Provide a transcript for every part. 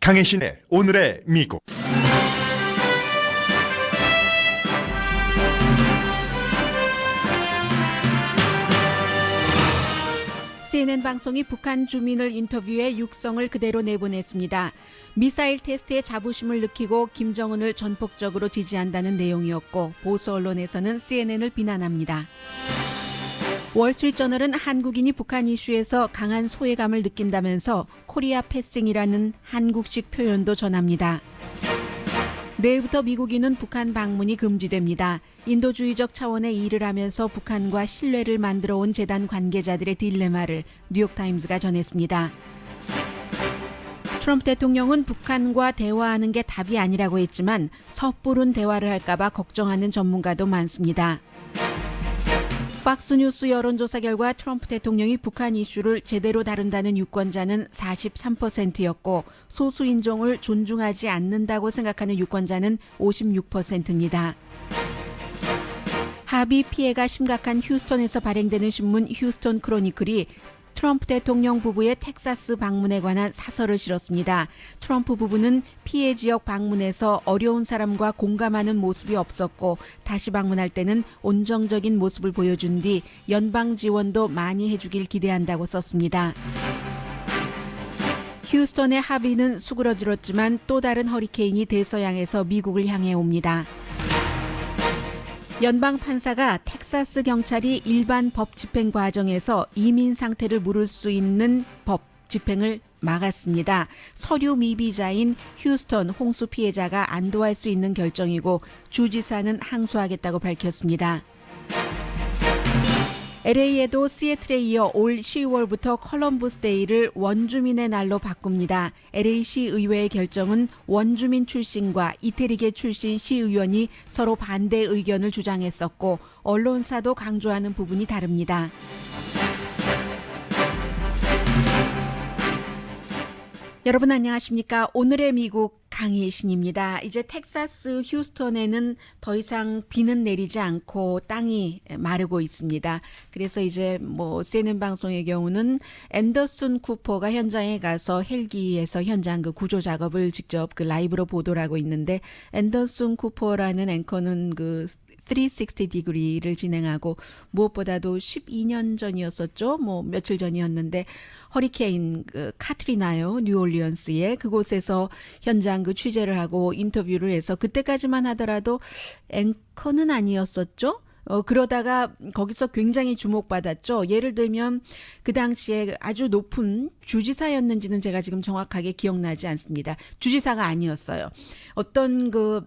강혜신의 오늘의 미국. CNN 방송이 북한 주민을 인터뷰해 육성을 그대로 내보냈습니다. 미사일 테스트에 자부심을 느끼고 김정은을 전폭적으로 지지한다는 내용이었고, 보수 언론에서는 CNN을 비난합니다. 월스트리트저널은 한국인이 북한 이슈에서 강한 소외감을 느낀다면서 코리아 패싱이라는 한국식 표현도 전합니다. 내일부터 미국인은 북한 방문이 금지됩니다. 인도주의적 차원의 일을 하면서 북한과 신뢰를 만들어 온 재단 관계자들의 딜레마를 뉴욕타임스가 전했습니다. 트럼프 대통령은 북한과 대화하는 게 답이 아니라고 했지만 섣부른 대화를 할까 봐 걱정하는 전문가도 많습니다. 팍스뉴스 여론조사 결과 트럼프 대통령이 북한 이슈를 제대로 다룬다는 유권자는 43%였고 소수 인종을 존중하지 않는다고 생각하는 유권자는 56%입니다. 합의 피해가 심각한 휴스턴에서 발행되는 신문 휴스턴 크로니클이 트럼프 대통령 부부의 텍사스 방문에 관한 사설을 실었습니다. 트럼프 부부는 피해 지역 방문에서 어려운 사람과 공감하는 모습이 없었고 다시 방문할 때는 온정적인 모습을 보여준 뒤 연방 지원도 많이 해주길 기대한다고 썼습니다. 휴스턴의 합의는 수그러들었지만 또 다른 허리케인이 대서양에서 미국을 향해 옵니다. 연방 판사가 텍사스 경찰이 일반 법 집행 과정에서 이민 상태를 물을 수 있는 법 집행을 막았습니다. 서류 미비자인 휴스턴 홍수 피해자가 안도할 수 있는 결정이고 주지사는 항소하겠다고 밝혔습니다. LA에도 시애틀에 이어 올 12월부터 컬럼버스 데이를 원주민의 날로 바꿉니다. LA시 의회의 결정은 원주민 출신과 이태리계 출신 시의원이 서로 반대 의견을 주장했었고 언론사도 강조하는 부분이 다릅니다. 여러분 안녕하십니까? 오늘의 미국 강혜신입니다. 이제 텍사스 휴스턴에는 더 이상 비는 내리지 않고 땅이 마르고 있습니다. 그래서 이제 CNN 방송의 경우는 앤더슨 쿠퍼가 현장에 가서 헬기에서 현장 그 구조 작업을 직접 그 라이브로 보도를 하고 있는데 앤더슨 쿠퍼라는 앵커는 그 360 degree를 진행하고 무엇보다도 12년 전이었었죠. 며칠 전이었는데 허리케인 카트리나요. 뉴올리언스에 그곳에서 현장 그 취재를 하고 인터뷰를 해서 그때까지만 하더라도 앵커는 아니었었죠. 그러다가 거기서 굉장히 주목받았죠. 예를 들면 그 당시에 아주 높은 주지사였는지는 제가 지금 정확하게 기억나지 않습니다. 주지사가 아니었어요. 어떤 그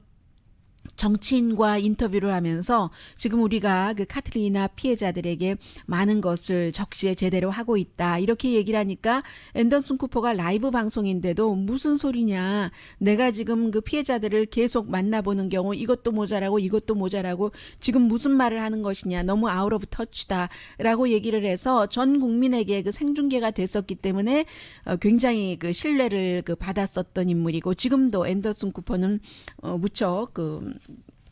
정치인과 인터뷰를 하면서 지금 우리가 그 카트리나 피해자들에게 많은 것을 적시에 제대로 하고 있다. 이렇게 얘기를 하니까 앤더슨 쿠퍼가 라이브 방송인데도 무슨 소리냐. 내가 지금 그 피해자들을 계속 만나보는 경우 이것도 모자라고 이것도 모자라고 지금 무슨 말을 하는 것이냐. 너무 아웃 오브 터치다. 라고 얘기를 해서 전 국민에게 그 생중계가 됐었기 때문에 굉장히 그 신뢰를 그 받았었던 인물이고 지금도 앤더슨 쿠퍼는 무척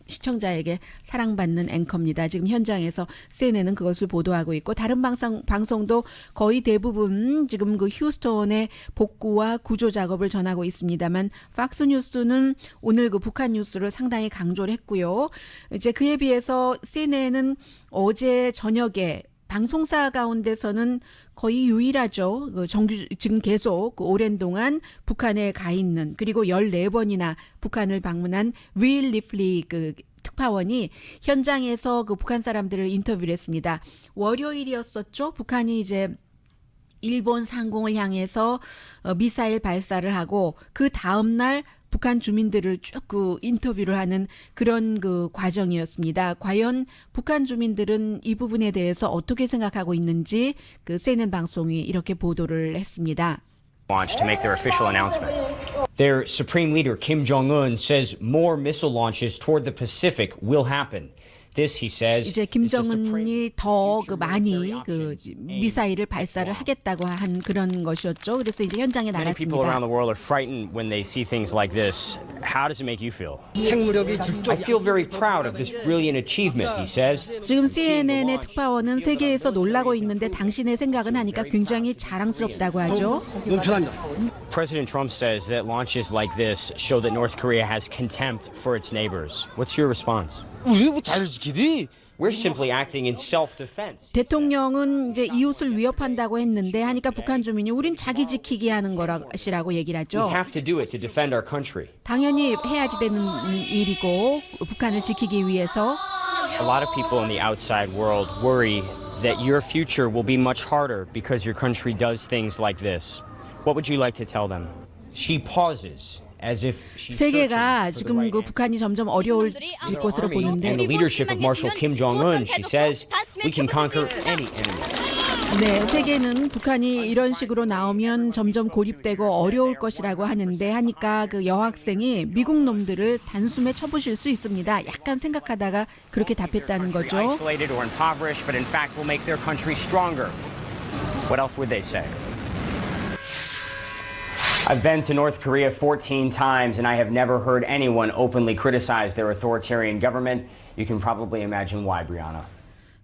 시청자에게 사랑받는 앵커입니다. 지금 현장에서 CNN은 그것을 보도하고 있고 다른 방송도 거의 대부분 지금 그 휴스턴의 복구와 구조 작업을 전하고 있습니다만 팍스뉴스는 오늘 그 북한 뉴스를 상당히 강조를 했고요. 이제 그에 비해서 CNN은 어제 저녁에 방송사 가운데서는 거의 유일하죠. 지금 계속 오랜 동안 북한에 가 있는 그리고 14번이나 북한을 방문한 윌 리플리 특파원이 현장에서 북한 사람들을 인터뷰를 했습니다. 월요일이었었죠. 북한이 이제 일본 상공을 향해서 미사일 발사를 하고 그 다음 날 북한 주민들을 쭉 인터뷰를 하는 그런 과정이었습니다. 과연 북한 주민들은 이 부분에 대해서 어떻게 생각하고 있는지 CNN 방송이 이렇게 보도를 했습니다. Launch to make their official announcement. Their supreme leader Kim Jong-un says more missile launches toward the Pacific will happen. This, he says, 이제 김정은이 더 많이 미사일을 발사를 하겠다고 한 그런 것이었죠. 그래서 이제 현장에 Many people 나갔습니다. around the world are frightened when they see things like this. How does it make you feel? 핵무력이 직접 I feel very proud of this brilliant achievement, he says. 지금 CNN의 특파원은 세계에서 놀라고 있는데 당신의 생각은 하니까 굉장히 자랑스럽다고 하죠. 넘쳐납니다. President Trump says that launches like this show that North Korea has contempt for its neighbors. What's your response? 우리 뭐 자유를 지키니? We're simply acting in self-defense. 대통령은 이제 이웃을 위협한다고 했는데 하니까 북한 주민이 우린 자기 지키기 하는 거라시라고 얘기를 We 하죠. have to do it to defend our country. 당연히 해야지 되는 일이고 북한을 지키기 위해서 A lot of people in the outside world worry that your future will be much harder because your country does things like this. What would you like to tell them? She pauses as if she's searching 세계가 for the 지금 right 그 answer. 북한이 점점 어려울 것으로 Army 보는데 and the leadership of Marshal Kim Jong-un, she says, we can conquer any enemy. 네, 세계는 북한이 이런 식으로 나오면 점점 고립되고 어려울 것이라고 하는데 하니까 그 여학생이 미국 놈들을 단숨에 쳐부실 수 있습니다. 약간 생각하다가 그렇게 답했다는 거죠. Isolated or impoverished, but in fact will make their country stronger. What else would they say? I've been to North Korea 14 times and I have never heard anyone openly criticize their authoritarian government. You can probably imagine why, Brianna.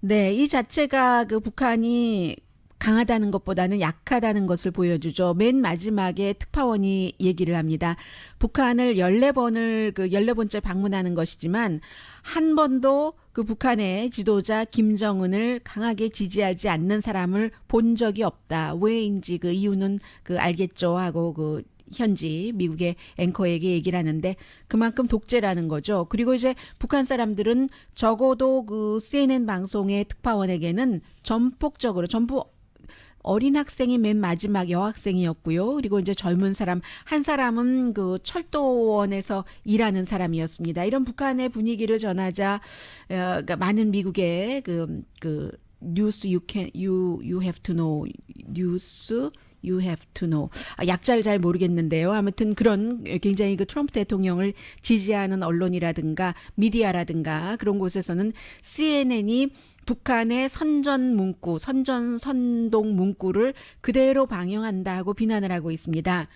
네, 이 자체가 그 북한이 강하다는 것보다는 약하다는 것을 보여주죠. 맨 마지막에 특파원이 얘기를 합니다. 북한을 14번째 방문하는 것이지만 한 번도 그 북한의 지도자 김정은을 강하게 지지하지 않는 사람을 본 적이 없다. 왜인지 그 이유는 그 알겠죠 하고 그 현지 미국의 앵커에게 얘기를 하는데 그만큼 독재라는 거죠. 그리고 이제 북한 사람들은 적어도 그 CNN 방송의 특파원에게는 전폭적으로 전부 어린 학생이 맨 마지막 여학생이었고요. 그리고 이제 젊은 사람 한 사람은 그 철도원에서 일하는 사람이었습니다. 이런 북한의 분위기를 전하자 그러니까 많은 미국의 그 뉴스 you have to know 뉴스 You have to know. 약자를 잘 모르겠는데요. 아무튼 그런 굉장히 그 트럼프 대통령을 지지하는 언론이라든가 미디어라든가 그런 곳에서는 CNN이 북한의 선동 문구를 그대로 방영한다고 비난을 하고 있습니다.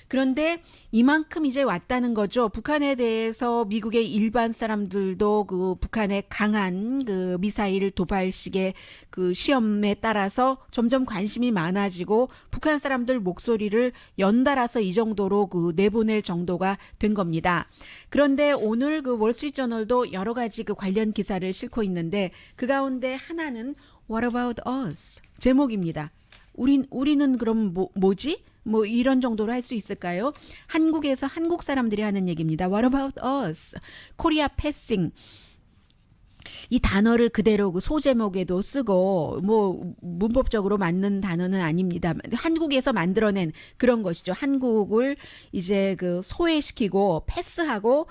그런데 이만큼 이제 왔다는 거죠. 북한에 대해서 미국의 일반 사람들도 그 북한의 강한 그 미사일 도발식의 그 시험에 따라서 점점 관심이 많아지고 북한 사람들 목소리를 연달아서 이 정도로 그 내보낼 정도가 된 겁니다. 그런데 오늘 그 월스트리트저널도 여러 가지 그 관련 기사를 싣고 있는데 그 가운데 하나는 What about us? 제목입니다. 우리는 그럼 뭐지? 뭐 이런 정도로 할 수 있을까요? 한국에서 한국 사람들이 하는 얘기입니다. What about us? 코리아 패싱. 이 단어를 그대로 그 소제목에도 쓰고 뭐 문법적으로 맞는 단어는 아닙니다. 한국에서 만들어낸 그런 것이죠. 한국을 이제 그 소외시키고 패스하고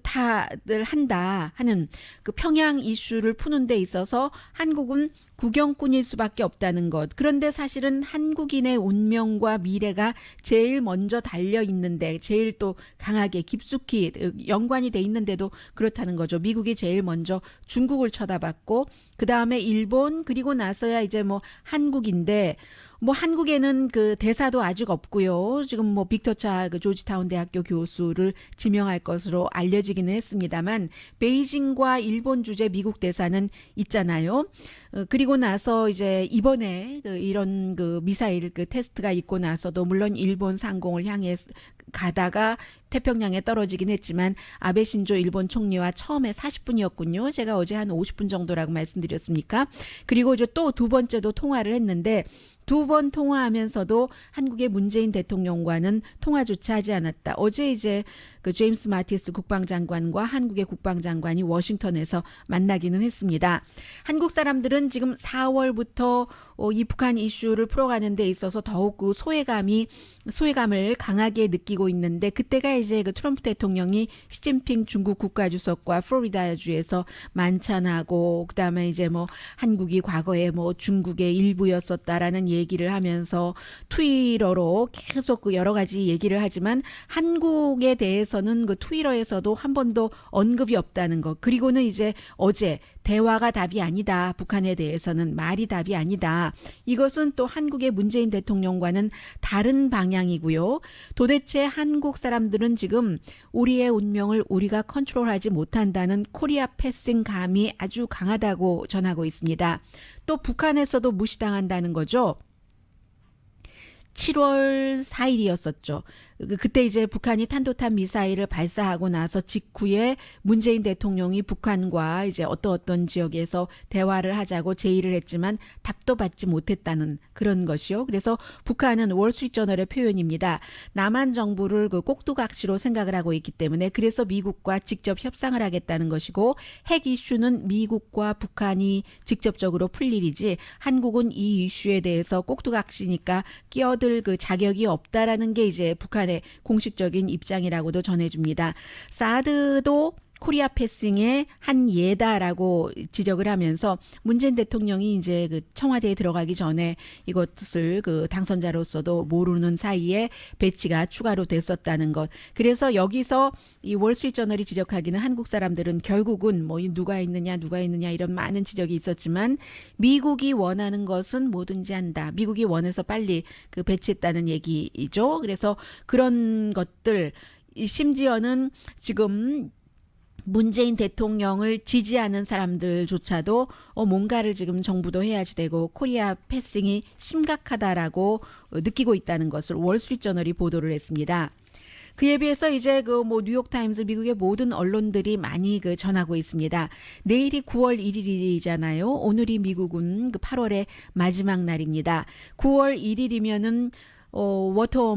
다들 한다 하는 그 평양 이슈를 푸는 데 있어서 한국은 구경꾼일 수밖에 없다는 것. 그런데 사실은 한국인의 운명과 미래가 제일 먼저 달려 있는데 제일 또 강하게 깊숙이 연관이 돼 있는데도 그렇다는 거죠. 미국이 제일 먼저 중국을 쳐다봤고 그다음에 일본 그리고 나서야 이제 뭐 한국인데 뭐 한국에는 그 대사도 아직 없고요. 지금 뭐 빅터 차 그 조지타운 대학교 교수를 지명할 것으로 알려지기는 했습니다만 베이징과 일본 주재 미국 대사는 있잖아요. 그리고 나서 이제 이번에 그 이런 그 미사일 그 테스트가 있고 나서도 물론 일본 상공을 향해 가다가 태평양에 떨어지긴 했지만 아베 신조 일본 총리와 처음에 40분이었군요. 제가 어제 한 50분 정도라고 말씀드렸습니까? 그리고 이제 또 두 번째도 통화를 했는데 두 번 통화하면서도 한국의 문재인 대통령과는 통화조차 하지 않았다. 어제 이제 그 제임스 마티스 국방장관과 한국의 국방장관이 워싱턴에서 만나기는 했습니다. 한국 사람들은 지금 4월부터 이 북한 이슈를 풀어가는 데 있어서 더욱 그 소외감을 강하게 느끼고 있는데 그때가 이제 그 트럼프 대통령이 시진핑 중국 국가주석과 플로리다주에서 만찬하고 그다음에 이제 뭐 한국이 과거에 뭐 중국의 일부였었다라는 얘기를 하면서 트위터로 계속 그 여러 가지 얘기를 하지만 한국에 대해서는 그 트위터에서도 한 번도 언급이 없다는 것. 그리고는 이제 어제 대화가 답이 아니다. 북한에 대해서는 말이 답이 아니다. 이것은 또 한국의 문재인 대통령과는 다른 방향이고요. 도대체 한국 사람들은 지금 우리의 운명을 우리가 컨트롤하지 못한다는 코리아 패싱 감이 아주 강하다고 전하고 있습니다. 또 북한에서도 무시당한다는 거죠. 7월 4일이었었죠. 그때 이제 북한이 탄도탄 미사일을 발사하고 나서 직후에 문재인 대통령이 북한과 이제 어떤 지역에서 대화를 하자고 제의를 했지만 답도 받지 못했다는 그런 것이요. 그래서 북한은 월스트리트저널의 표현입니다. 남한 정부를 그 꼭두각시로 생각을 하고 있기 때문에 그래서 미국과 직접 협상을 하겠다는 것이고 핵 이슈는 미국과 북한이 직접적으로 풀 일이지 한국은 이 이슈에 대해서 꼭두각시니까 끼어들 그 자격이 없다라는 게 이제 북한의 공식적인 입장이라고도 전해줍니다. 사드도 코리아 패싱의 한 예다라고 지적을 하면서 문재인 대통령이 이제 그 청와대에 들어가기 전에 이것을 그 당선자로서도 모르는 사이에 배치가 추가로 됐었다는 것. 그래서 여기서 이 월스트리트저널이 지적하기는 한국 사람들은 결국은 뭐 누가 있느냐 이런 많은 지적이 있었지만 미국이 원하는 것은 뭐든지 한다. 미국이 원해서 빨리 그 배치했다는 얘기죠. 그래서 그런 것들 심지어는 지금 문재인 대통령을 지지하는 사람들조차도 뭔가를 지금 정부도 해야지 되고 코리아 패싱이 심각하다라고 느끼고 있다는 것을 월스트리트저널이 보도를 했습니다. 그에 비해서 이제 그 뭐 뉴욕타임즈 미국의 모든 언론들이 많이 그 전하고 있습니다. 내일이 9월 1일이잖아요. 오늘이 미국은 그 8월의 마지막 날입니다. 9월 1일이면은 워터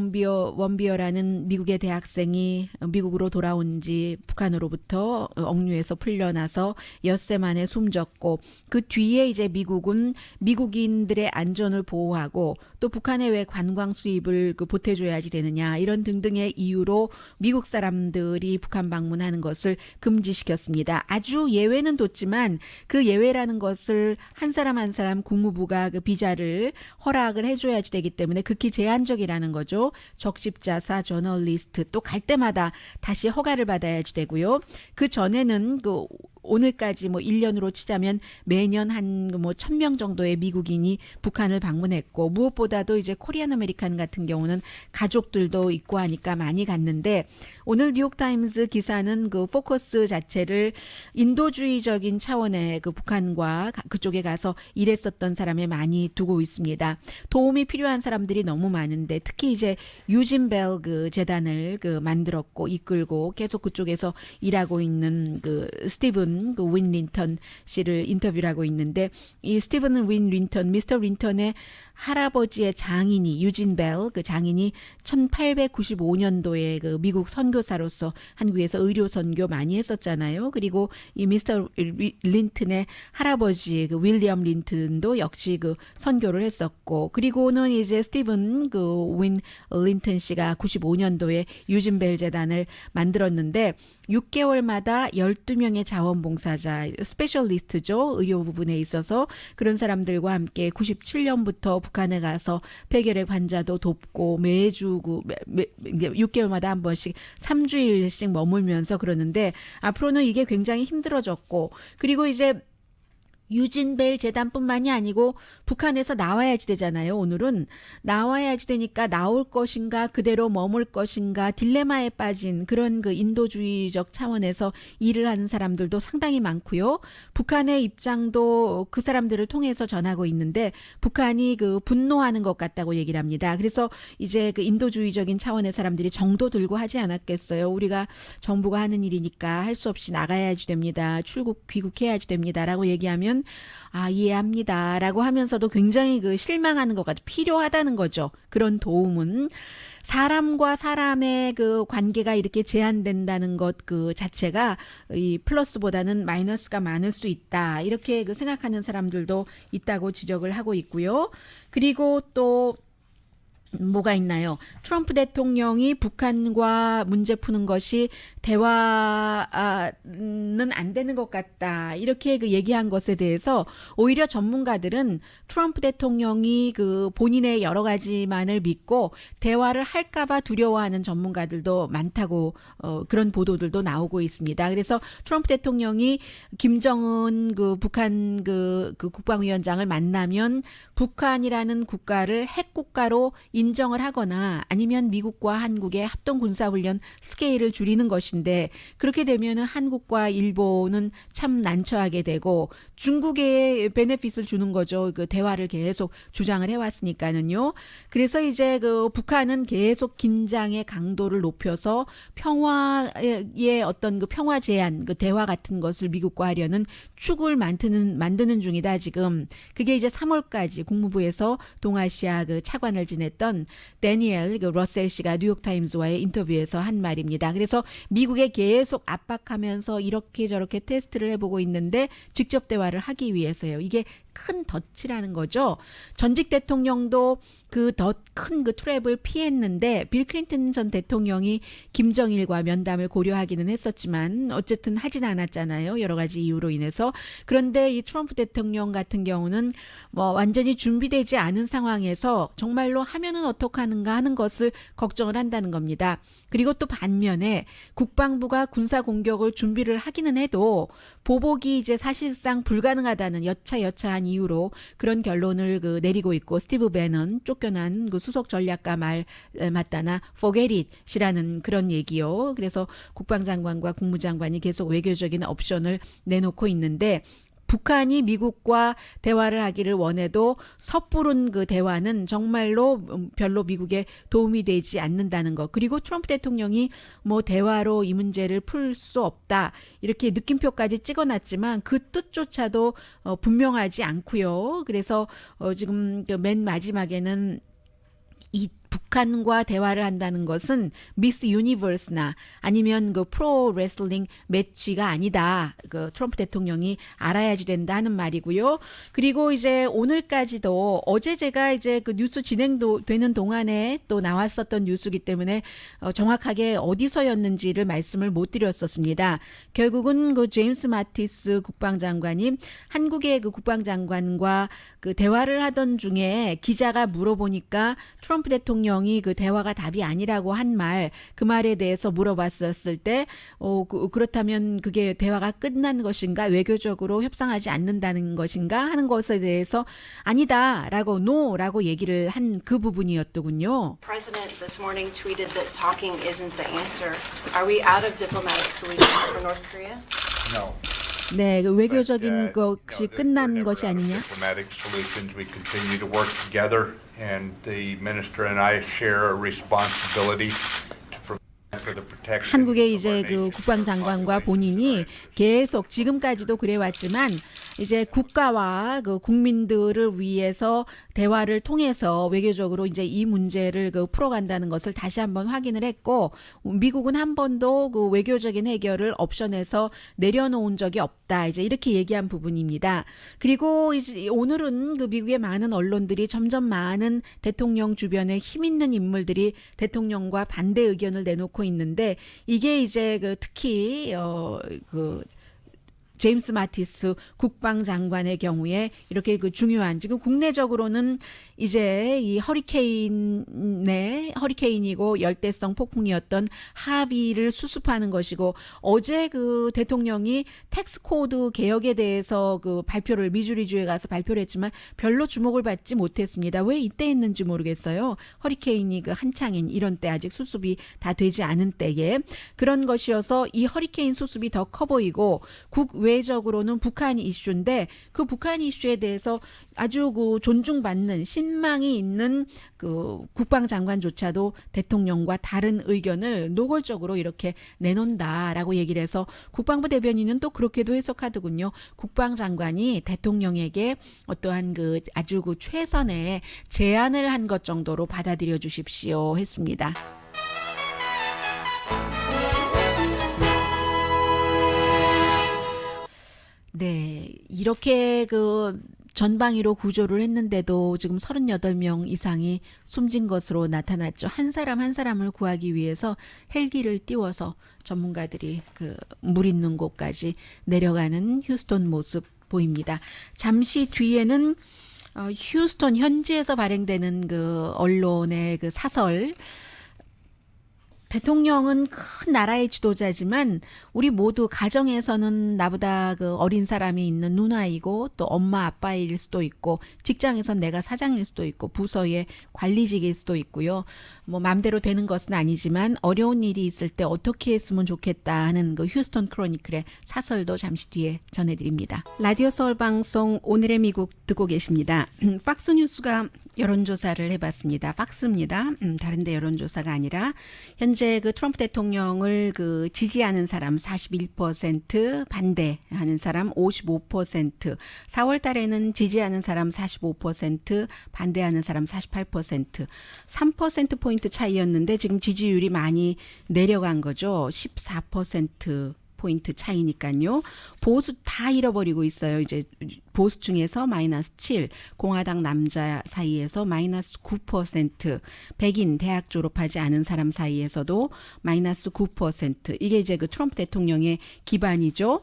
원비어라는 미국의 대학생이 미국으로 돌아온 지 북한으로부터 억류에서 풀려나서 엿새 만에 숨졌고 그 뒤에 이제 미국은 미국인들의 안전을 보호하고 또 북한의 왜 관광 수입을 그 보태줘야지 되느냐 이런 등등의 이유로 미국 사람들이 북한 방문하는 것을 금지시켰습니다. 아주 예외는 뒀지만 그 예외라는 것을 한 사람 한 사람 국무부가 그 비자를 허락을 해줘야지 되기 때문에 극히 제한적이라는 거죠. 적십자사, 저널리스트 또 갈 때마다 다시 허가를 받아야지 되고요. 그 전에는 그 오늘까지 뭐 1년으로 치자면 매년 한 뭐 1,000명 정도의 미국인이 북한을 방문했고 무엇보다도 이제 코리안 아메리칸 같은 경우는 가족들도 있고 하니까 많이 갔는데 오늘 뉴욕타임즈 기사는 그 포커스 자체를 인도주의적인 차원의 그 북한과 그쪽에 가서 일했었던 사람에 많이 두고 있습니다. 도움이 필요한 사람들이 너무 많은데 특히 이제 유진 벨 그 재단을 그 만들었고 이끌고 계속 그쪽에서 일하고 있는 그 스티븐 그 윈 린턴 씨를 인터뷰를 하고 있는데 이 스티븐 윈 린턴, 미스터 린턴의 할아버지의 장인이 유진 벨 그 장인이 1895년도에 그 미국 선교사로서 한국에서 의료 선교 많이 했었잖아요. 그리고 이 미스터 린턴의 할아버지 그 윌리엄 린턴도 역시 그 선교를 했었고 그리고는 이제 스티븐 그 윈 린턴 씨가 95년도에 유진 벨 재단을 만들었는데 6개월마다 12명의 자원봉사자 스페셜리스트죠. 의료 부분에 있어서 그런 사람들과 함께 97년부터 북한에 가서 폐결핵 환자도 돕고 매주 6개월마다 한 번씩 3주일씩 머물면서 그러는데 앞으로는 이게 굉장히 힘들어졌고 그리고 이제 유진 벨 재단뿐만이 아니고 북한에서 나와야지 되잖아요. 오늘은 나와야지 되니까 나올 것인가 그대로 머물 것인가 딜레마에 빠진 그런 그 인도주의적 차원에서 일을 하는 사람들도 상당히 많고요. 북한의 입장도 그 사람들을 통해서 전하고 있는데 북한이 그 분노하는 것 같다고 얘기를 합니다. 그래서 이제 그 인도주의적인 차원의 사람들이 정도 들고 하지 않았겠어요. 우리가 정부가 하는 일이니까 할 수 없이 나가야지 됩니다. 귀국해야지 됩니다라고 얘기하면 이해합니다 라고 하면서도 굉장히 그 실망하는 것 같아요. 필요하다는 거죠. 그런 도움은 사람과 사람의 그 관계가 이렇게 제한된다는 것 그 자체가 이 플러스보다는 마이너스가 많을 수 있다. 이렇게 그 생각하는 사람들도 있다고 지적을 하고 있고요. 그리고 또 뭐가 있나요? 트럼프 대통령이 북한과 문제 푸는 것이 대화는 안 되는 것 같다. 이렇게 그 얘기한 것에 대해서 오히려 전문가들은 트럼프 대통령이 그 본인의 여러 가지만을 믿고 대화를 할까봐 두려워하는 전문가들도 많다고 그런 보도들도 나오고 있습니다. 그래서 트럼프 대통령이 김정은 그 북한 그 국방위원장을 만나면 북한이라는 국가를 핵 국가로 인정을 하거나 아니면 미국과 한국의 합동 군사훈련 스케일을 줄이는 것인데 그렇게 되면은 한국과 일본은 참 난처하게 되고 중국에 베네핏을 주는 거죠. 그 대화를 계속 주장을 해왔으니까는요. 그래서 이제 그 북한은 계속 긴장의 강도를 높여서 평화의 어떤 그 평화 제안, 그 대화 같은 것을 미국과 하려는 축을 만드는 중이다 지금. 그게 이제 3월까지 국무부에서 동아시아 그 차관을 지냈던 데니엘 그 러셀 씨가 뉴욕타임즈와의 인터뷰에서 한 말입니다. 그래서 미국에 계속 압박하면서 이렇게 저렇게 테스트를 해보고 있는데 직접 대화를 하기 위해서요. 이게 큰 덫이라는 거죠. 전직 대통령도 그 더 큰 그 트랩을 피했는데 빌 클린턴 전 대통령이 김정일과 면담을 고려하기는 했었지만 어쨌든 하진 않았잖아요. 여러 가지 이유로 인해서. 그런데 이 트럼프 대통령 같은 경우는 뭐 완전히 준비되지 않은 상황에서 정말로 하면은 어떡하는가 하는 것을 걱정을 한다는 겁니다. 그리고 또 반면에 국방부가 군사 공격을 준비를 하기는 해도 보복이 이제 사실상 불가능하다는 여차여차한 이유로 그런 결론을 그 내리고 있고 스티브 배넌 쫓겨난 그 수석 전략가 말 맞다나 forget it이라는 그런 얘기요. 그래서 국방장관과 국무장관이 계속 외교적인 옵션을 내놓고 있는데 북한이 미국과 대화를 하기를 원해도 섣부른 그 대화는 정말로 별로 미국에 도움이 되지 않는다는 것. 그리고 트럼프 대통령이 뭐 대화로 이 문제를 풀 수 없다. 이렇게 느낌표까지 찍어놨지만 그 뜻조차도 분명하지 않고요. 그래서 지금 그 맨 마지막에는 이 북한과 대화를 한다는 것은 미스 유니버스나 아니면 그 프로 레슬링 매치가 아니다. 그 트럼프 대통령이 알아야지 된다 하는 말이고요. 그리고 이제 오늘까지도 어제 제가 이제 그 뉴스 진행도 되는 동안에 또 나왔었던 뉴스이기 때문에 정확하게 어디서였는지를 말씀을 못 드렸었습니다. 결국은 그 제임스 마티스 국방장관이 한국의 그 국방장관과 그 대화를 하던 중에 기자가 물어보니까 트럼프 대통령이 그 대화가 답이 아니라고 한 말, 그 말에 대해서 물어봤었을 때 그렇다면 그게 대화가 끝난 것인가, 외교적으로 협상하지 않는다는 것인가 하는 것에 대해서 아니다라고 no라고 얘기를 한 그 부분이었더군요. President this morning tweeted that talking isn't the answer. Are we out of diplomatic solutions for North Korea? No. 네, 그 외교적인 것이 끝난 것이 아니냐? Diplomatic solutions. We continue to work together, and the minister and I share a responsibility for the protection. 한국의 이제 그 국방장관과 본인이 계속 지금까지도 그래왔지만 이제 국가와 그 국민들을 위해서 대화를 통해서 외교적으로 이제 이 문제를 그 풀어간다는 것을 다시 한번 확인을 했고 미국은 한 번도 그 외교적인 해결을 옵션에서 내려놓은 적이 없다. 이제 이렇게 얘기한 부분입니다. 그리고 이제 오늘은 그 미국의 많은 언론들이 점점 많은 대통령 주변에 힘 있는 인물들이 대통령과 반대 의견을 내놓고 있는데 이게 이제 그 특히 그 제임스 마티스 국방장관의 경우에 이렇게 그 중요한 지금 국내적으로는 이제 이 허리케인이고 열대성 폭풍이었던 하비를 수습하는 것이고 어제 그 대통령이 텍스 코드 개혁에 대해서 그 발표를 미주리주에 가서 발표를 했지만 별로 주목을 받지 못했습니다. 왜 이때 했는지 모르겠어요. 허리케인이 그 한창인 이런 때 아직 수습이 다 되지 않은 때에 그런 것이어서 이 허리케인 수습이 더 커 보이고 국외적으로는 북한 이슈인데 그 북한 이슈에 대해서 아주 그 존중받는 신망이 있는 그 국방장관조차도 대통령과 다른 의견을 노골적으로 이렇게 내놓는다라고 얘기를 해서 국방부 대변인은 또 그렇게도 해석하더군요. 국방장관이 대통령에게 어떠한 그 아주 그 최선의 제안을 한 것 정도로 받아들여 주십시오 했습니다. 네, 이렇게 그 전방위로 구조를 했는데도 지금 38명 이상이 숨진 것으로 나타났죠. 한 사람 한 사람을 구하기 위해서 헬기를 띄워서 전문가들이 그 물 있는 곳까지 내려가는 휴스턴 모습 보입니다. 잠시 뒤에는 휴스턴 현지에서 발행되는 그 언론의 그 사설 대통령은 큰 나라의 지도자지만 우리 모두 가정에서는 나보다 그 어린 사람이 있는 누나이고 또 엄마 아빠일 수도 있고 직장에선 내가 사장일 수도 있고 부서의 관리직일 수도 있고요. 뭐 맘대로 되는 것은 아니지만 어려운 일이 있을 때 어떻게 했으면 좋겠다 하는 그 휴스턴 크로니클의 사설도 잠시 뒤에 전해드립니다. 라디오 서울 방송 오늘의 미국 듣고 계십니다. 팍스뉴스가 여론조사를 해봤습니다. 팍스입니다. 다른데 여론조사가 아니라 현재 그 트럼프 대통령을 그 지지하는 사람 41%, 반대하는 사람 55%, 4월 달에는 지지하는 사람 45%, 반대하는 사람 48%, 3%포인트 차이였는데 지금 지지율이 많이 내려간 거죠. 14% 포인트 차이니까요. 보수 다 잃어버리고 있어요. 이제 보수 중에서 마이너스 7, 공화당 남자 사이에서 마이너스 9%, 백인 대학 졸업하지 않은 사람 사이에서도 마이너스 9%. 이게 이제 그 트럼프 대통령의 기반이죠.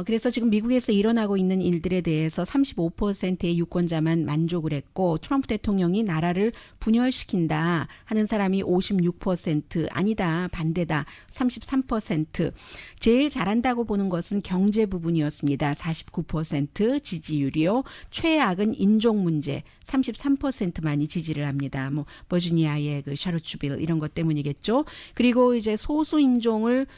그래서 지금 미국에서 일어나고 있는 일들에 대해서 35%의 유권자만 만족을 했고 트럼프 대통령이 나라를 분열시킨다 하는 사람이 56%, 아니다, 반대다 33%, 제일 잘한다고 보는 것은 경제 부분이었습니다. 49% 지지율이요. 최악은 인종 문제 33%만이 지지를 합니다. 뭐 버지니아의 그 샤르츠빌 이런 것 때문이겠죠. 그리고 이제 소수 인종을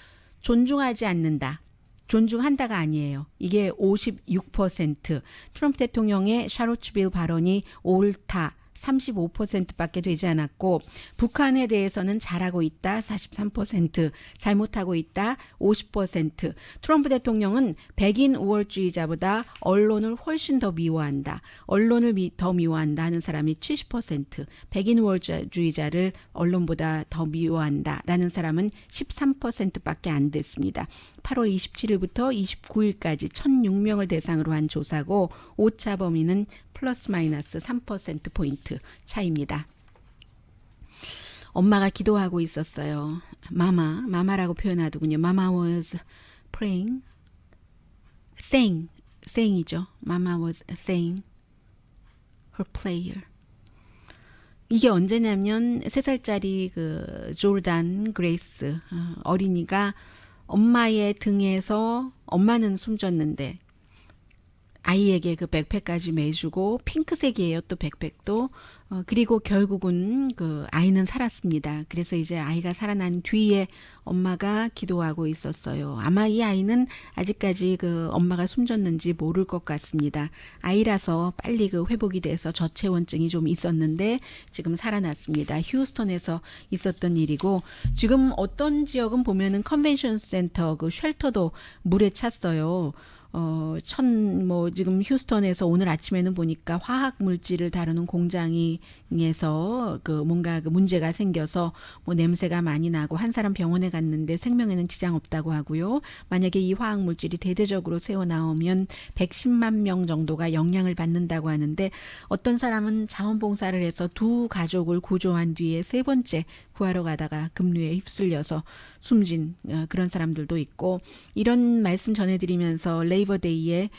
존중하지 않는다. 존중한다가 아니에요. 이게 56%. 트럼프 대통령의 샤르츠빌 발언이 옳다. 35%밖에 되지 않았고 북한에 대해서는 잘하고 있다 43%, 잘못하고 있다 50%. 트럼프 대통령은 백인 우월주의자보다 언론을 훨씬 더 미워한다. 언론을 더 미워한다 하는 사람이 70%, 백인 우월주의자를 언론보다 더 미워한다 라는 사람은 13%밖에 안 됐습니다. 8월 27일부터 29일까지 1,006명을 대상으로 한 조사고 오차 범위는 플러스 마이너스 3%포인트 차이입니다. 엄마가 기도하고 있었어요. 마마라고 표현하더군요. Mama was praying, saying이죠. Mama was saying her prayer. 이게 언제냐면 3살짜리 그 조르단 그레이스 어린이가 엄마의 등에서 엄마는 숨졌는데 아이에게 그 백팩까지 매주고 핑크색이에요. 또 백팩도. 그리고 결국은 그 아이는 살았습니다. 그래서 이제 아이가 살아난 뒤에 엄마가 기도하고 있었어요. 아마 이 아이는 아직까지 그 엄마가 숨졌는지 모를 것 같습니다. 아이라서 빨리 그 회복이 돼서 저체온증이 좀 있었는데 지금 살아났습니다. 휴스턴에서 있었던 일이고 지금 어떤 지역은 보면은 컨벤션 센터 그 쉘터도 물에 찼어요. 지금 휴스턴에서 오늘 아침에는 보니까 화학 물질을 다루는 공장에서 그 뭔가 그 문제가 생겨서 뭐 냄새가 많이 나고 한 사람 병원에 갔는데 생명에는 지장 없다고 하고요. 만약에 이 화학 물질이 대대적으로 새어 나오면 110만 명 정도가 영향을 받는다고 하는데 어떤 사람은 자원봉사를 해서 두 가족을 구조한 뒤에 세 번째 구하러 가다가 급류에 휩쓸려서 숨진 그런 사람들도 있고 이런 말씀 전해드리면서 레이버데이에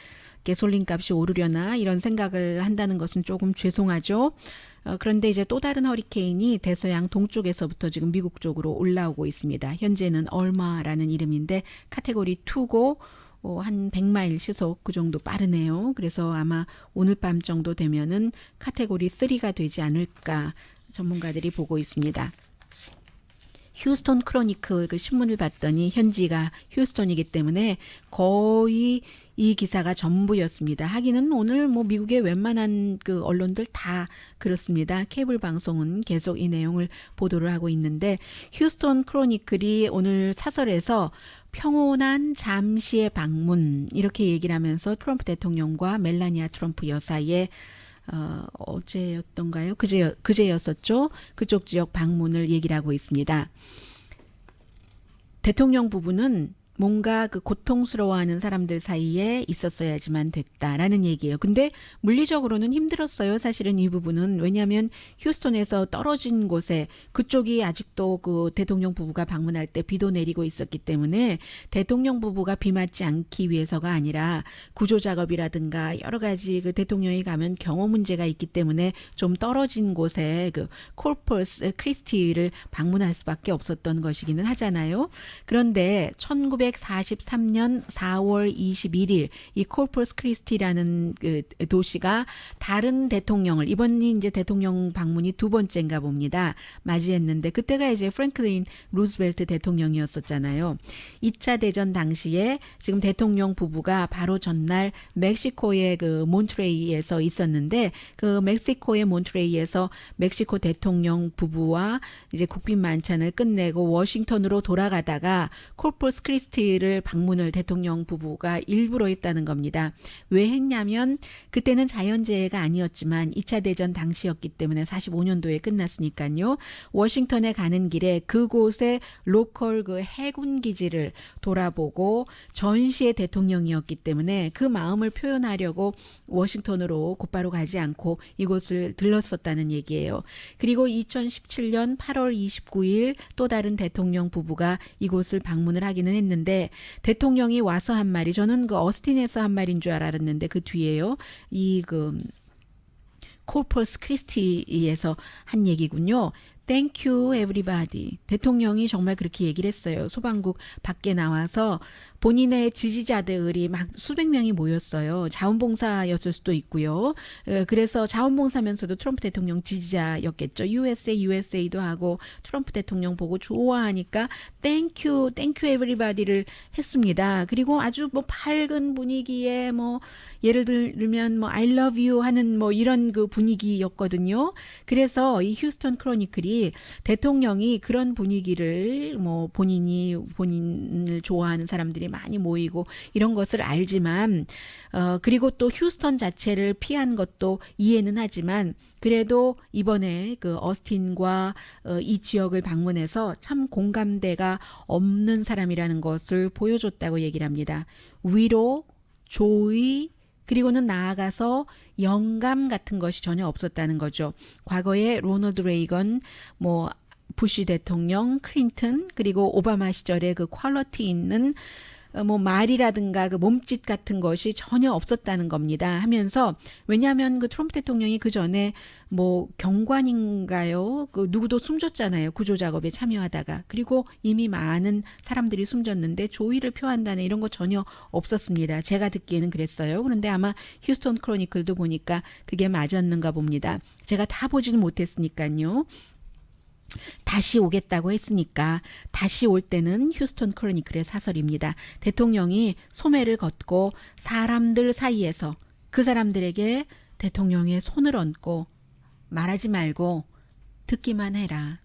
가솔린 값이 오르려나 이런 생각을 한다는 것은 조금 죄송하죠. 그런데 이제 또 다른 허리케인이 대서양 동쪽에서부터 지금 미국 쪽으로 올라오고 있습니다. 현재는 얼마라는 이름인데 카테고리 2고 한 100마일 시속 그 정도 빠르네요. 그래서 아마 오늘 밤 정도 되면은 카테고리 3가 되지 않을까 전문가들이 보고 있습니다. 휴스턴 크로니클 그 신문을 봤더니 현지가 휴스턴이기 때문에 거의 이 기사가 전부였습니다. 하기는 오늘 뭐 미국의 웬만한 그 언론들 다 그렇습니다. 케이블 방송은 계속 이 내용을 보도를 하고 있는데 휴스턴 크로니클이 오늘 사설에서 평온한 잠시의 방문 이렇게 얘기를 하면서 트럼프 대통령과 멜라니아 트럼프 여사의 어제였던가요? 그제였었죠. 그쪽 지역 방문을 얘기를 하고 있습니다. 대통령 부부는 뭔가 그 고통스러워하는 사람들 사이에 있었어야지만 됐다라는 얘기예요. 근데 물리적으로는 힘들었어요. 사실은 이 부분은. 왜냐하면 휴스턴에서 떨어진 곳에 그쪽이 아직도 그 대통령 부부가 방문할 때 비도 내리고 있었기 때문에 대통령 부부가 비 맞지 않기 위해서가 아니라 구조 작업이라든가 여러 가지 그 대통령이 가면 경호 문제가 있기 때문에 좀 떨어진 곳에 그 콜퍼스 크리스티를 방문할 수밖에 없었던 것이기는 하잖아요. 그런데 1943년 4월 21일 이 콜퍼스 크리스티라는 그 도시가 다른 대통령을 이번이 이제 대통령 방문이 두 번째인가 봅니다. 맞이했는데 그때가 이제 프랭클린 루즈벨트 대통령이었었잖아요. 2차 대전 당시에 지금 대통령 부부가 바로 전날 멕시코의 그 몬트레이에서 있었는데 그 멕시코의 몬트레이에서 멕시코 대통령 부부와 이제 국빈 만찬을 끝내고 워싱턴으로 돌아가다가 콜퍼스 크리스티를 방문을 대통령 부부가 일부러 했다는 겁니다. 왜 했냐면 그때는 자연재해가 아니었지만 2차 대전 당시였기 때문에 45년도에 끝났으니까요. 워싱턴에 가는 길에 그곳에 로컬 그 해군 기지를 돌아보고 전시의 대통령이었기 때문에 그 마음을 표현하려고 워싱턴으로 곧바로 가지 않고 이곳을 들렀었다는 얘기예요. 그리고 2017년 8월 29일 또 다른 대통령 부부가 이곳을 방문을 하기는 했는데 대통령이 와서 한 말이 저는 그 어스틴에서 한 말인 줄 알았는데 그 뒤에요. 이 그 콜퍼스 크리스티에서 한 얘기군요. Thank you everybody. 대통령이 정말 그렇게 얘기를 했어요. 소방국 밖에 나와서 본인의 지지자들이 막 수백 명이 모였어요. 자원봉사였을 수도 있고요. 그래서 자원봉사면서도 트럼프 대통령 지지자였겠죠. USA도 하고 트럼프 대통령 보고 좋아하니까 Thank you everybody를 했습니다. 그리고 아주 뭐 밝은 분위기에 뭐 예를 들면 뭐 I love you 하는 뭐 이런 그 분위기였거든요. 그래서 이 휴스턴 크로니클이 대통령이 그런 분위기를 뭐 본인을 좋아하는 사람들이 많이 모이고 이런 것을 알지만 그리고 또 휴스턴 자체를 피한 것도 이해는 하지만 그래도 이번에 그 어스틴과 이 지역을 방문해서 참 공감대가 없는 사람이라는 것을 보여줬다고 얘기를 합니다. 위로, 조의, 그리고는 나아가서 영감 같은 것이 전혀 없었다는 거죠. 과거에 로널드 레이건, 뭐 부시 대통령, 클린턴, 그리고 오바마 시절에 그 퀄리티 있는 뭐 말이라든가 그 몸짓 같은 것이 전혀 없었다는 겁니다. 하면서 왜냐하면 그 트럼프 대통령이 그 전에 뭐 경관인가요? 그 누구도 숨졌잖아요. 구조 작업에 참여하다가. 그리고 이미 많은 사람들이 숨졌는데 조의를 표한다는 이런 거 전혀 없었습니다. 제가 듣기에는 그랬어요. 그런데 아마 휴스턴 크로니클도 보니까 그게 맞았는가 봅니다. 제가 다 보지는 못했으니까요. 다시 오겠다고 했으니까 다시 올 때는 휴스턴 크로니클의 사설입니다. 대통령이 소매를 걷고 사람들 사이에서 그 사람들에게 대통령의 손을 얹고 말하지 말고 듣기만 해라.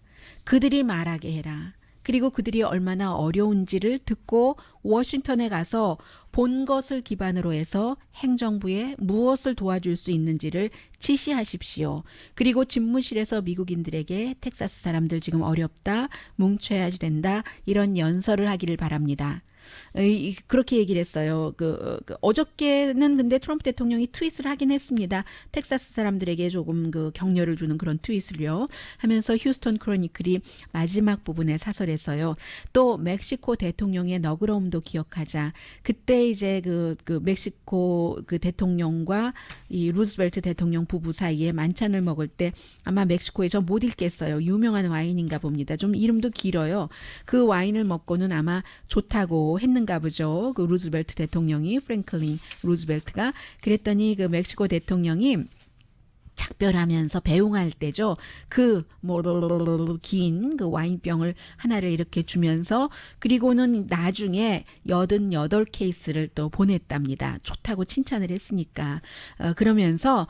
그들이 말하게 해라. 그리고 그들이 얼마나 어려운지를 듣고 워싱턴에 가서 본 것을 기반으로 해서 행정부에 무엇을 도와줄 수 있는지를 지시하십시오. 그리고 집무실에서 미국인들에게 텍사스 사람들 지금 어렵다, 뭉쳐야지 된다 이런 연설을 하기를 바랍니다. 그렇게 얘기를 했어요. 어저께는 근데 트럼프 대통령이 트윗을 하긴 했습니다. 텍사스 사람들에게 조금 그 격려를 주는 그런 트윗을요. 하면서 휴스턴 크로니클이 마지막 부분의 사설에서요. 또 멕시코 대통령의 너그러움도 기억하자. 그때 이제 그 멕시코 그 대통령과 이 루즈벨트 대통령 부부 사이에 만찬을 먹을 때 아마 멕시코에 저 못 읽겠어요. 유명한 와인인가 봅니다. 좀 이름도 길어요. 그 와인을 먹고는 아마 좋다고 했는가 보죠. 그 루즈벨트 대통령이 프랭클린 루즈벨트가 그랬더니 그 멕시코 대통령이 작별하면서 배웅할 때죠. 긴 그 와인병을 하나를 이렇게 주면서 그리고는 나중에 88케이스를 또 보냈답니다. 좋다고 칭찬을 했으니까. 그러면서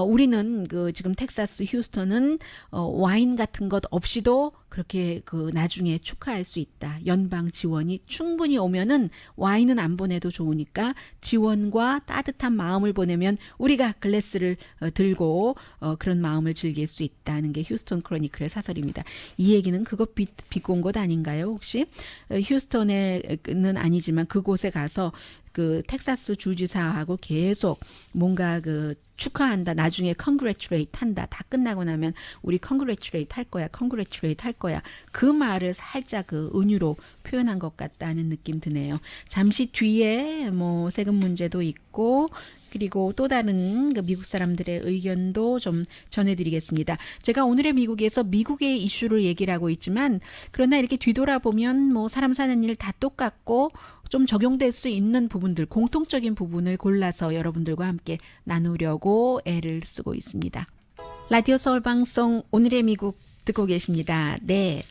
우리는 그 지금 텍사스 휴스턴은 와인 같은 것 없이도 그렇게 그 나중에 축하할 수 있다. 연방 지원이 충분히 오면은 와인은 안 보내도 좋으니까 지원과 따뜻한 마음을 보내면 우리가 글래스를 들고 그런 마음을 즐길 수 있다는 게 휴스턴 크로니클의 사설입니다. 이 얘기는 그거 비꼬 온 것 아닌가요? 혹시 휴스턴에는 아니지만 그곳에 가서 그 텍사스 주지사하고 계속 뭔가 그 축하한다. 나중에 congratulate 한다. 다 끝나고 나면 우리 congratulate 할 거야. congratulate 할 거야. 그 말을 살짝 그 은유로 표현한 것 같다는 느낌 드네요. 잠시 뒤에 뭐 세금 문제도 있고 그리고 또 다른 그 미국 사람들의 의견도 좀 전해드리겠습니다. 제가 오늘의 미국에서 미국의 이슈를 얘기를 하고 있지만 그러나 이렇게 뒤돌아보면 뭐 사람 사는 일 다 똑같고 좀 적용될 수 있는 부분들, 공통적인 부분을 골라서 여러분들과 함께 나누려고 애를 쓰고 있습니다. 라디오 서울 방송 오늘의 미국 듣고 계십니다. 네.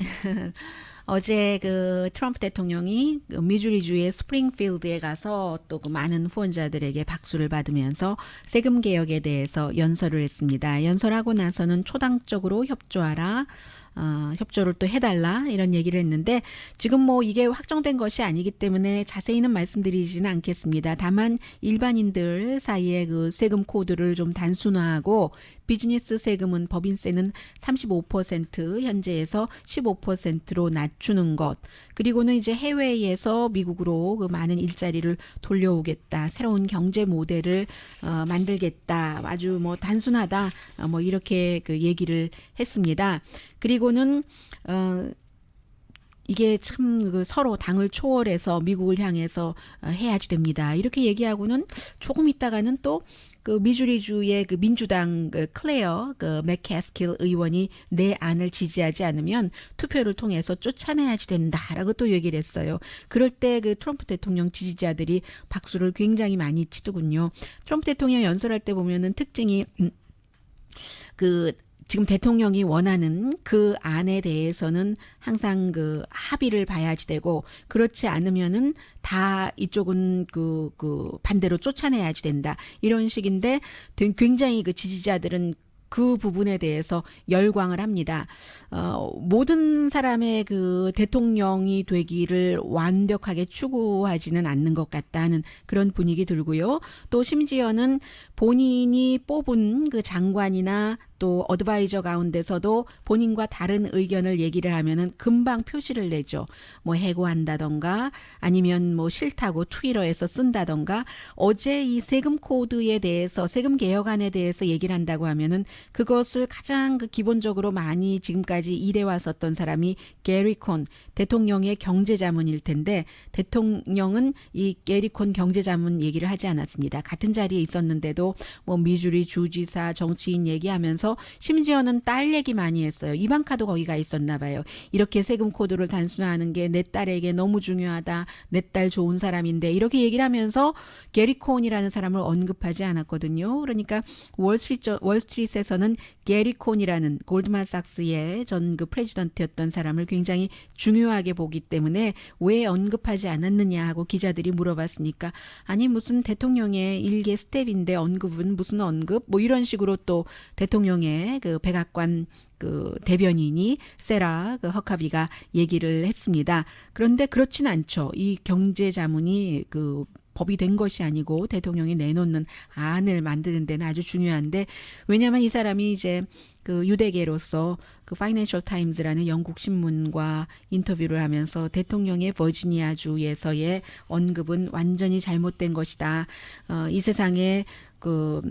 어제 그 트럼프 대통령이 미주리주의 스프링필드에 가서 또 그 많은 후원자들에게 박수를 받으면서 세금 개혁에 대해서 연설을 했습니다. 연설하고 나서는 초당적으로 협조하라. 협조를 또 해달라 이런 얘기를 했는데 지금 뭐 이게 확정된 것이 아니기 때문에 자세히는 말씀드리지는 않겠습니다. 다만 일반인들 사이에 그 세금 코드를 좀 단순화하고 비즈니스 세금은 법인세는 35% 현재에서 15%로 낮추는 것 그리고는 이제 해외에서 미국으로 그 많은 일자리를 돌려오겠다 새로운 경제 모델을 만들겠다 아주 뭐 단순하다 뭐 이렇게 그 얘기를 했습니다. 그리고는 이게 참 그 서로 당을 초월해서 미국을 향해서 해야지 됩니다. 이렇게 얘기하고는 조금 있다가는 또 그 미주리주의 그 민주당 그 클레어 그 맥캐스킬 의원이 내 안을 지지하지 않으면 투표를 통해서 쫓아내야지 된다라고 또 얘기를 했어요. 그럴 때 그 트럼프 대통령 지지자들이 박수를 굉장히 많이 치더군요. 트럼프 대통령 연설할 때 보면은 특징이 그 지금 대통령이 원하는 그 안에 대해서는 항상 그 합의를 봐야지 되고 그렇지 않으면은 다 이쪽은 그 반대로 쫓아내야지 된다. 이런 식인데 굉장히 그 지지자들은 그 부분에 대해서 열광을 합니다. 모든 사람의 그 대통령이 되기를 완벽하게 추구하지는 않는 것 같다는 그런 분위기 들고요. 또 심지어는 본인이 뽑은 그 장관이나 또 어드바이저 가운데서도 본인과 다른 의견을 얘기를 하면은 금방 표시를 내죠. 뭐 해고한다던가 아니면 뭐 싫다고 트위터에서 쓴다던가 어제 이 세금 코드에 대해서 세금 개혁안에 대해서 얘기를 한다고 하면은 그것을 가장 그 기본적으로 많이 지금까지 일해 왔었던 사람이 게리 콘 대통령의 경제자문일 텐데 대통령은 이 게리 콘 경제자문 얘기를 하지 않았습니다. 같은 자리에 있었는데도 뭐 미주리 주지사 정치인 얘기하면서 심지어는 딸 얘기 많이 했어요. 이방카도 거기가 있었나 봐요. 이렇게 세금 코드를 단순화하는 게 내 딸에게 너무 중요하다. 내 딸 좋은 사람인데 이렇게 얘기를 하면서 게리 콘이라는 사람을 언급하지 않았거든요. 그러니까 월스트리트에서는 게리 콘이라는 골드만삭스의 전 그 프레지던트였던 사람을 굉장히 중요하게 보기 때문에 왜 언급하지 않았느냐 하고 기자들이 물어봤으니까 아니 무슨 대통령의 일개 스텝인데 언급은 무슨 언급 뭐 이런 식으로 또 대통령의 그 백악관 그 대변인이 세라 그 허카비가 얘기를 했습니다. 그런데 그렇진 않죠. 이 경제자문이 그 법이 된 것이 아니고 대통령이 내놓는 안을 만드는 데는 아주 중요한데 왜냐하면 이 사람이 이제 그 유대계로서 그 파이낸셜 타임즈라는 영국 신문과 인터뷰를 하면서 대통령의 버지니아주에서의 언급은 완전히 잘못된 것이다. 이 세상에 그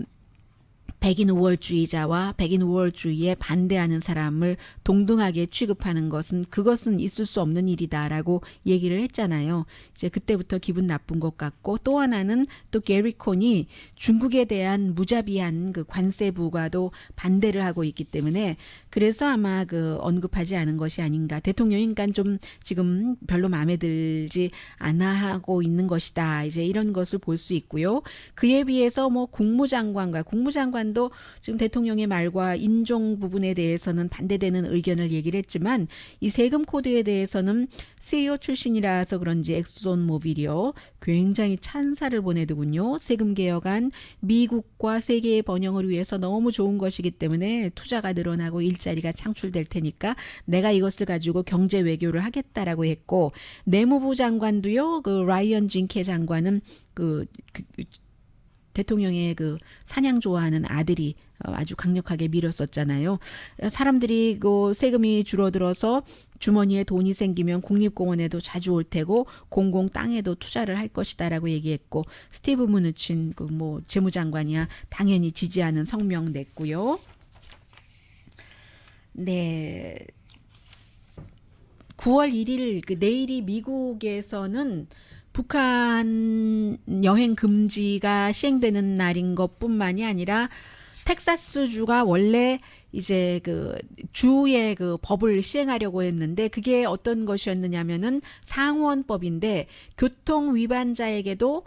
백인 우월주의자와 백인 우월주의에 반대하는 사람을 동등하게 취급하는 것은 그것은 있을 수 없는 일이다라고 얘기를 했잖아요. 이제 그때부터 기분 나쁜 것 같고 또 하나는 또 게리 콘이 중국에 대한 무자비한 그 관세 부과도 반대를 하고 있기 때문에 그래서 아마 그 언급하지 않은 것이 아닌가. 대통령이 그러니까 좀 지금 별로 마음에 들지 않아 하고 있는 것이다. 이제 이런 것을 볼 수 있고요. 그에 비해서 뭐 국무장관은 장관도 지금 대통령의 말과 인종 부분에 대해서는 반대되는 의견을 얘기를 했지만 이 세금 코드에 대해서는 CEO 출신이라서 그런지 엑소존 모빌이요 굉장히 찬사를 보내더군요. 세금 개혁안 미국과 세계의 번영을 위해서 너무 좋은 것이기 때문에 투자가 늘어나고 일자리가 창출될 테니까 내가 이것을 가지고 경제 외교를 하겠다라고 했고 내무부 장관도요. 그 라이언 징케 장관은 그 대통령의 그 사냥 좋아하는 아들이 아주 강력하게 밀었었잖아요. 사람들이 그 세금이 줄어들어서 주머니에 돈이 생기면 국립공원에도 자주 올 테고 공공 땅에도 투자를 할 것이다라고 얘기했고 스티브 무누친 그 뭐 재무장관이야 당연히 지지하는 성명 냈고요. 네. 9월 1일 그 내일이 미국에서는 북한 여행 금지가 시행되는 날인 것뿐만이 아니라 텍사스주가 원래 이제 그 주의 그 법을 시행하려고 했는데 그게 어떤 것이었느냐면은 상원법인데 교통 위반자에게도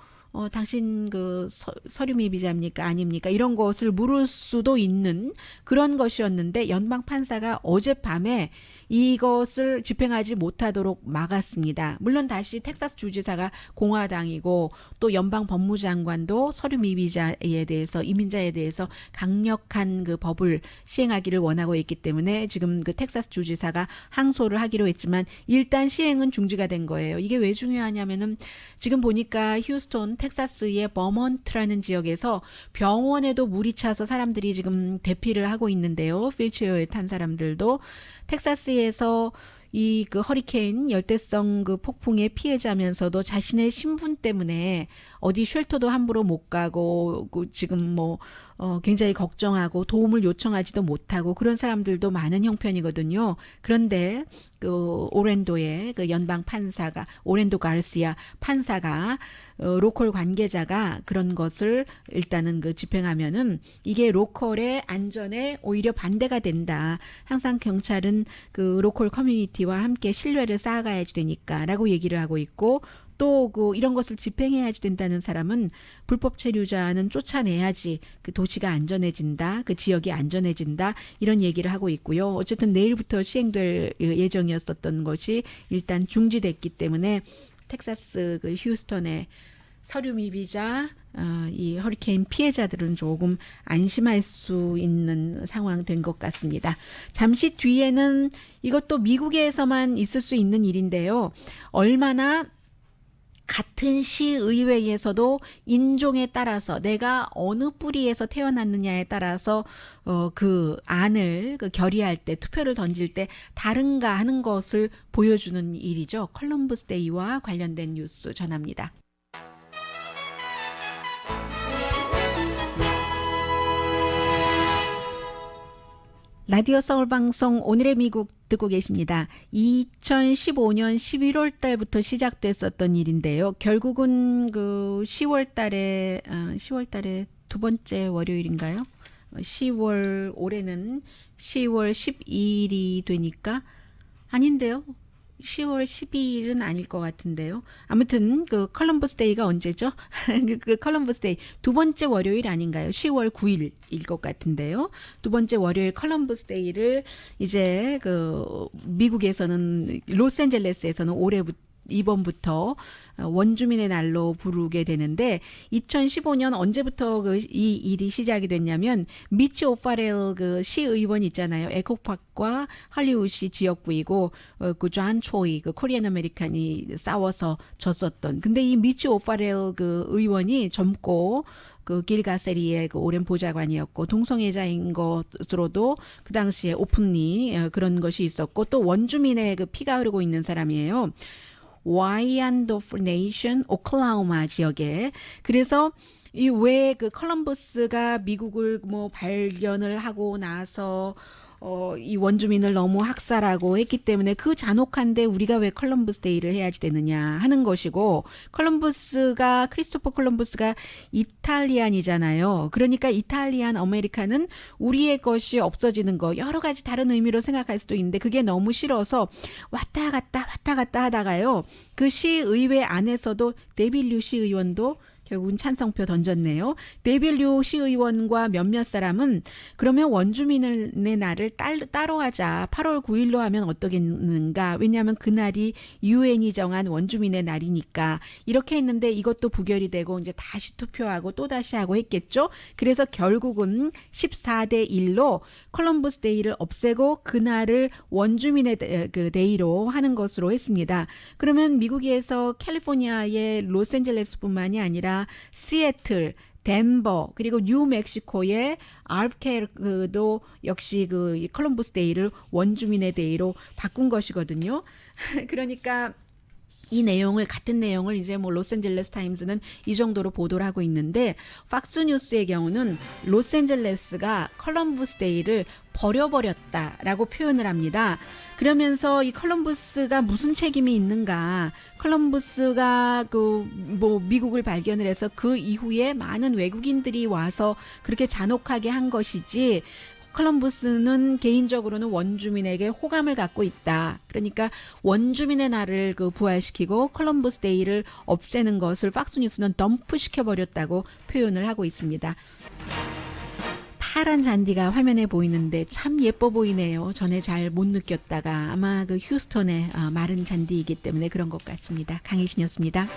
당신 그 서류 미비자입니까? 아닙니까? 이런 것을 물을 수도 있는 그런 것이었는데 연방 판사가 어젯밤에 이것을 집행하지 못하도록 막았습니다. 물론 다시 텍사스 주지사가 공화당이고 또 연방 법무장관도 서류 미비자에 대해서 이민자에 대해서 강력한 그 법을 시행하기를 원하고 있기 때문에 지금 그 텍사스 주지사가 항소를 하기로 했지만 일단 시행은 중지가 된 거예요. 이게 왜 중요하냐면은 지금 보니까 휴스톤 텍사스의 버먼트라는 지역에서 병원에도 물이 차서 사람들이 지금 대피를 하고 있는데요. 휠체어에 탄 사람들도 텍사스에서 이 그 허리케인 열대성 그 폭풍의 피해자면서도 자신의 신분 때문에 어디 쉘터도 함부로 못 가고 지금 뭐 굉장히 걱정하고 도움을 요청하지도 못하고 그런 사람들도 많은 형편이거든요. 그런데 그 오랜도의 그 연방 판사가 오랜도 가르시아 판사가 로컬 관계자가 그런 것을 일단은 그 집행하면은 이게 로컬의 안전에 오히려 반대가 된다. 항상 경찰은 그 로컬 커뮤니티와 함께 신뢰를 쌓아가야지 되니까라고 얘기를 하고 있고 또 그 이런 것을 집행해야지 된다는 사람은 불법 체류자는 쫓아내야지 그 도시가 안전해진다, 그 지역이 안전해진다 이런 얘기를 하고 있고요. 어쨌든 내일부터 시행될 예정이었었던 것이 일단 중지됐기 때문에 텍사스 그 휴스턴의 서류 미비자 이 허리케인 피해자들은 조금 안심할 수 있는 상황 된 것 같습니다. 잠시 뒤에는 이것도 미국에서만 있을 수 있는 일인데요. 얼마나 같은 시의회에서도 인종에 따라서 내가 어느 뿌리에서 태어났느냐에 따라서 그 안을 그 결의할 때 투표를 던질 때 다른가 하는 것을 보여주는 일이죠. 컬럼버스 데이와 관련된 뉴스 전합니다. 라디오 서울방송 오늘의 미국 듣고 계십니다. 2015년 11월 달부터 시작됐었던 일인데요. 결국은 그 10월 달에 두 번째 월요일인가요? 10월 올해는 10월 12일이 되니까 아닌데요. 10월 12일은 아닐 것 같은데요. 아무튼 그 컬럼버스 데이가 언제죠? 그 컬럼버스 데이 두 번째 월요일 아닌가요? 10월 9일일 것 같은데요. 두 번째 월요일 컬럼버스 데이를 이제 그 미국에서는 로스앤젤레스에서는 이번부터 원주민의 날로 부르게 되는데 2015년 언제부터 이 일이 시작이 됐냐면 미치 오파렐 그 시의원 있잖아요. 에코팍과 할리우드 지역구이고 그 존 초이 그 코리안 아메리칸이 싸워서 졌었던. 근데 이 미치 오파렐 그 의원이 젊고 그 길가세리의 그 오랜 보좌관이었고 동성애자인 것으로도 그 당시에 오픈리 그런 것이 있었고 또 원주민의 그 피가 흐르고 있는 사람이에요. 와이안도프 네이션 오클라호마 지역에. 그래서 이 왜 그 컬럼버스가 미국을 뭐 발견을 하고 나서 이 원주민을 너무 학살하고 했기 때문에 그 잔혹한데 우리가 왜 컬럼버스 데이를 해야지 되느냐 하는 것이고 크리스토퍼 콜럼버스가 이탈리안이잖아요. 그러니까 이탈리안 아메리카는 우리의 것이 없어지는 거 여러 가지 다른 의미로 생각할 수도 있는데 그게 너무 싫어서 왔다 갔다 하다가요. 그 시의회 안에서도 데빌 류 시의원도 결국은 찬성표 던졌네요. 데빌류 시의원과 몇몇 사람은 그러면 원주민의 날을 따로 하자. 8월 9일로 하면 어떠겠는가. 왜냐하면 그날이 유엔이 정한 원주민의 날이니까. 이렇게 했는데 이것도 부결이 되고 이제 다시 투표하고 또 다시 하고 했겠죠. 그래서 결국은 14대 1로 컬럼버스 데이를 없애고 그날을 원주민의 데이로 하는 것으로 했습니다. 그러면 미국에서 캘리포니아의 로스앤젤레스뿐만이 아니라 시애틀, 덴버 그리고 뉴멕시코의 알부케르크도 역시 그 컬럼버스 데이를 원주민의 데이로 바꾼 것이거든요. 그러니까 이 내용을 같은 내용을 이제 뭐 로스앤젤레스 타임스는 이 정도로 보도를 하고 있는데 팍스뉴스의 경우는 로스앤젤레스가 컬럼버스 데이를 버려버렸다라고 표현을 합니다. 그러면서 이 컬럼버스가 무슨 책임이 있는가? 컬럼버스가 그 뭐 미국을 발견을 해서 그 이후에 많은 외국인들이 와서 그렇게 잔혹하게 한 것이지. 컬럼버스는 개인적으로는 원주민에게 호감을 갖고 있다. 그러니까 원주민의 날을 그 부활시키고 컬럼버스 데이를 없애는 것을 팍스뉴스는 덤프시켜 버렸다고 표현을 하고 있습니다. 파란 잔디가 화면에 보이는데 참 예뻐 보이네요. 전에 잘 못 느꼈다가 아마 그 휴스턴의 마른 잔디이기 때문에 그런 것 같습니다. 강혜신이었습니다.